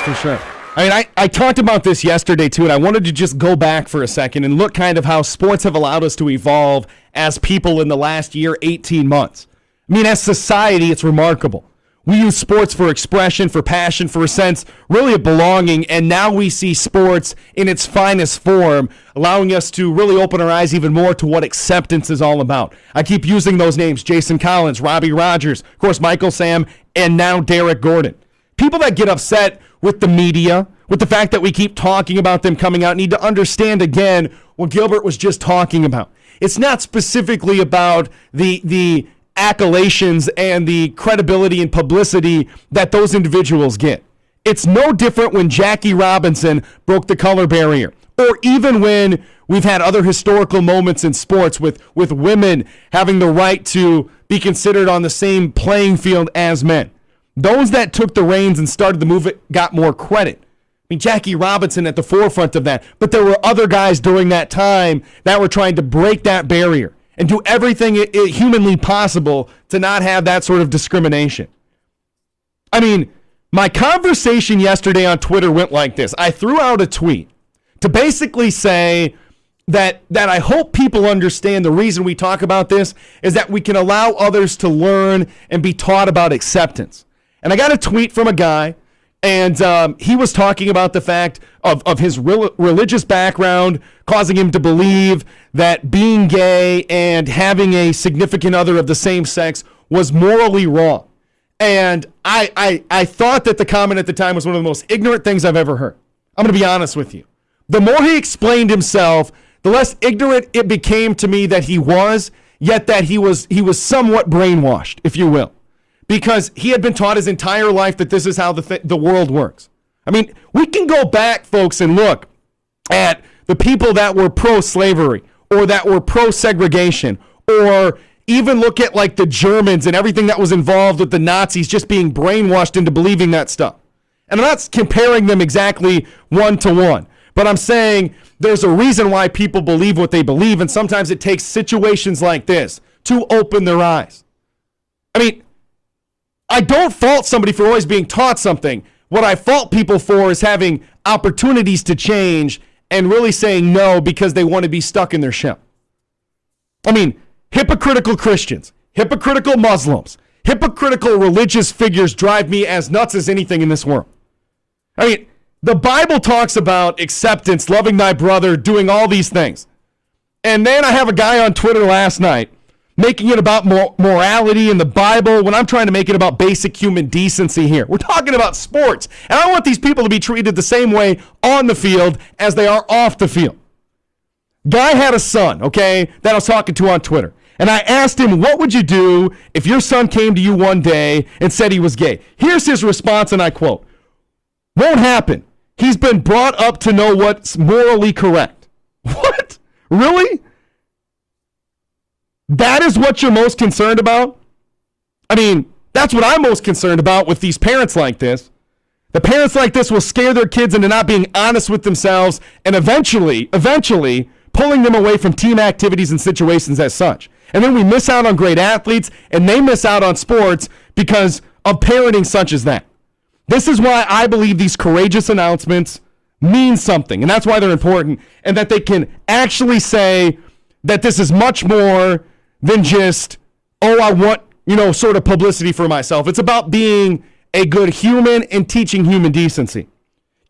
For sure. I mean, I talked about this yesterday, too, and I wanted to just go back for a second and look kind of how sports have allowed us to evolve as people in the last year, 18 months. I mean, as society, it's remarkable. We use sports for expression, for passion, for a sense, really of belonging, and now we see sports in its finest form, allowing us to really open our eyes even more to what acceptance is all about. I keep using those names, Jason Collins, Robbie Rogers, of course, Michael Sam, and now Derek Gordon. People that get upset with the media, with the fact that we keep talking about them coming out, need to understand again what Gilbert was just talking about. It's not specifically about the accolations and the credibility and publicity that those individuals get. It's no different when Jackie Robinson broke the color barrier, or even when we've had other historical moments in sports with women having the right to be considered on the same playing field as men. Those that took the reins and started the movement got more credit. I mean, Jackie Robinson at the forefront of that, but there were other guys during that time that were trying to break that barrier and do everything humanly possible to not have that sort of discrimination. I mean, my conversation yesterday on Twitter went like this. I threw out a tweet to basically say that I hope people understand the reason we talk about this is that we can allow others to learn and be taught about acceptance. And I got a tweet from a guy, and he was talking about the fact of his religious background causing him to believe that being gay and having a significant other of the same sex was morally wrong. And I thought that the comment at the time was one of the most ignorant things I've ever heard. I'm going to be honest with you. The more he explained himself, the less ignorant it became to me that he was, yet that he was somewhat brainwashed, if you will. Because he had been taught his entire life that this is how the world works. I mean, we can go back, folks, and look at the people that were pro-slavery or that were pro-segregation, or even look at like the Germans and everything that was involved with the Nazis just being brainwashed into believing that stuff. And I'm not comparing them exactly one-to-one, but I'm saying there's a reason why people believe what they believe, and sometimes it takes situations like this to open their eyes. I mean, I don't fault somebody for always being taught something. What I fault people for is having opportunities to change and really saying no because they want to be stuck in their shell. I mean, hypocritical Christians, hypocritical Muslims, hypocritical religious figures drive me as nuts as anything in this world. I mean, the Bible talks about acceptance, loving thy brother, doing all these things. And then I have a guy on Twitter last night making it about morality in the Bible when I'm trying to make it about basic human decency here. We're talking about sports, and I want these people to be treated the same way on the field as they are off the field. Guy had a son, okay, that I was talking to on Twitter, and I asked him, what would you do if your son came to you one day and said he was gay? Here's his response, and I quote, "Won't happen. He's been brought up to know what's morally correct." What? Really? That is what you're most concerned about? I mean, that's what I'm most concerned about with these parents like this. The parents like this will scare their kids into not being honest with themselves and eventually pulling them away from team activities and situations as such. And then we miss out on great athletes, and they miss out on sports because of parenting such as that. This is why I believe these courageous announcements mean something, and that's why they're important, and that they can actually say that this is much more than just, oh, I want, sort of publicity for myself. It's about being a good human and teaching human decency.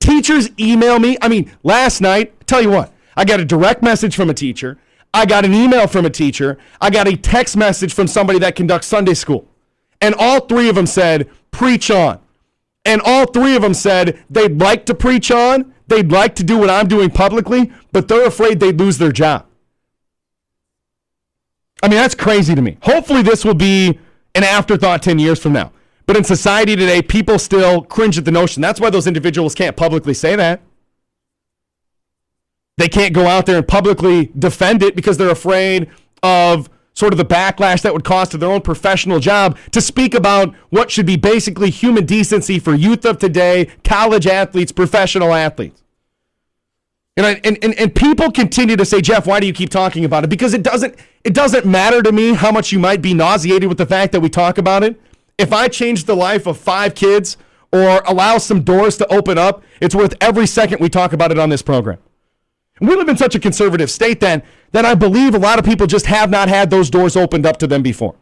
Teachers email me. I mean, last night, tell you what, I got a direct message from a teacher. I got an email from a teacher. I got a text message from somebody that conducts Sunday school. And all three of them said, preach on. And all three of them said they'd like to preach on. They'd like to do what I'm doing publicly, but they're afraid they'd lose their job. I mean, that's crazy to me. Hopefully this will be an afterthought 10 years from now. But in society today, people still cringe at the notion. That's why those individuals can't publicly say that. They can't go out there and publicly defend it because they're afraid of sort of the backlash that would cause to their own professional job to speak about what should be basically human decency for youth of today, college athletes, professional athletes. And people continue to say, Jeff, why do you keep talking about it? Because it doesn't matter to me how much you might be nauseated with the fact that we talk about it. If I change the life of 5 kids or allow some doors to open up, it's worth every second we talk about it on this program. And we live in such a conservative state that I believe a lot of people just have not had those doors opened up to them before.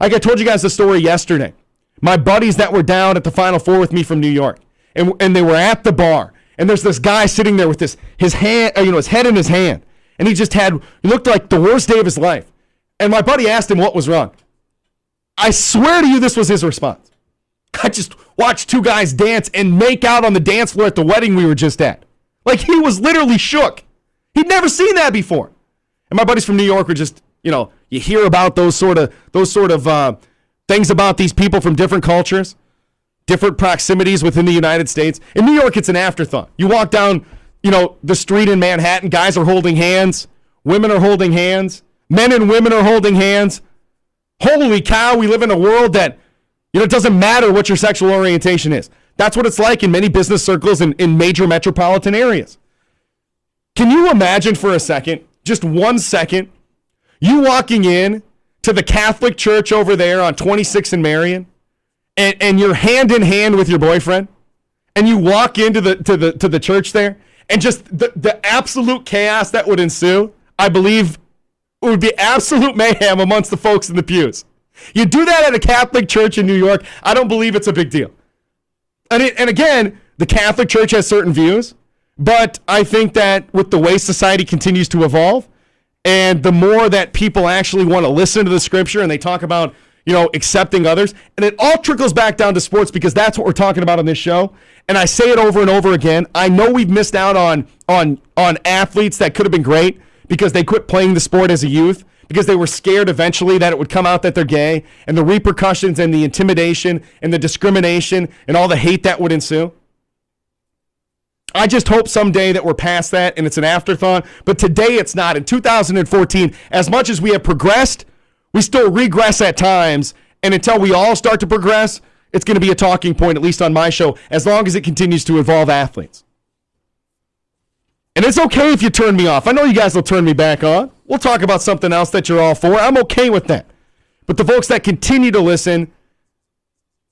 Like I told you guys the story yesterday. My buddies that were down at the Final Four with me from New York, and they were at the bar, and there's this guy sitting there with his head in his hand, and he looked like the worst day of his life. And my buddy asked him what was wrong. I swear to you, this was his response. I just watched two guys dance and make out on the dance floor at the wedding we were just at. Like, he was literally shook. He'd never seen that before. And my buddies from New York were just, you hear about those sort of things about these people from different cultures, different proximities within the United States. In New York, it's an afterthought. You walk down, the street in Manhattan, guys are holding hands, women are holding hands, men and women are holding hands. Holy cow, we live in a world that, it doesn't matter what your sexual orientation is. That's what it's like in many business circles in major metropolitan areas. Can you imagine for a second, just 1 second, you walking in to the Catholic church over there on 26 and Marion, and you're hand in hand with your boyfriend, and you walk into the church there, and just the absolute chaos that would ensue, I believe it would be absolute mayhem amongst the folks in the pews. You do that at a Catholic church in New York, I don't believe it's a big deal. And again, the Catholic Church has certain views, but I think that with the way society continues to evolve, and the more that people actually want to listen to the scripture and they talk about, accepting others, and it all trickles back down to sports because that's what we're talking about on this show. And I say it over and over again. I know we've missed out on athletes that could have been great because they quit playing the sport as a youth, because they were scared eventually that it would come out that they're gay, and the repercussions and the intimidation and the discrimination and all the hate that would ensue. I just hope someday that we're past that and it's an afterthought, but today it's not. In 2014, as much as we have progressed, we still regress at times, and until we all start to progress, it's going to be a talking point, at least on my show, as long as it continues to involve athletes. And it's okay if you turn me off. I know you guys will turn me back on. We'll talk about something else that you're all for. I'm okay with that. But the folks that continue to listen,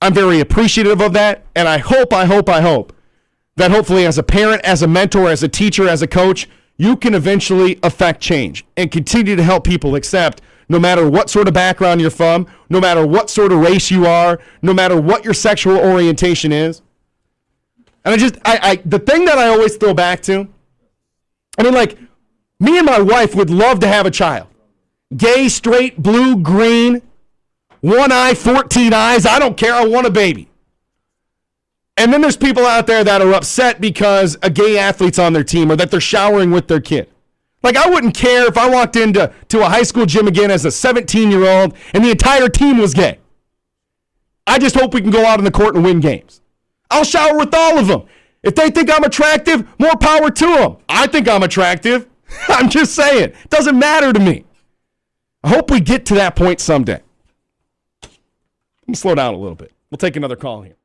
I'm very appreciative of that. And I hope that hopefully as a parent, as a mentor, as a teacher, as a coach, you can eventually affect change and continue to help people accept no matter what sort of background you're from, no matter what sort of race you are, no matter what your sexual orientation is. And the thing that I always throw back to, me and my wife would love to have a child. Gay, straight, blue, green, 1 eye, 14 eyes. I don't care. I want a baby. And then there's people out there that are upset because a gay athlete's on their team or that they're showering with their kid. I wouldn't care if I walked into a high school gym again as a 17-year-old and the entire team was gay. I just hope we can go out on the court and win games. I'll shower with all of them. If they think I'm attractive, more power to them. I think I'm attractive. I'm just saying. It doesn't matter to me. I hope we get to that point someday. Let me slow down a little bit. We'll take another call here.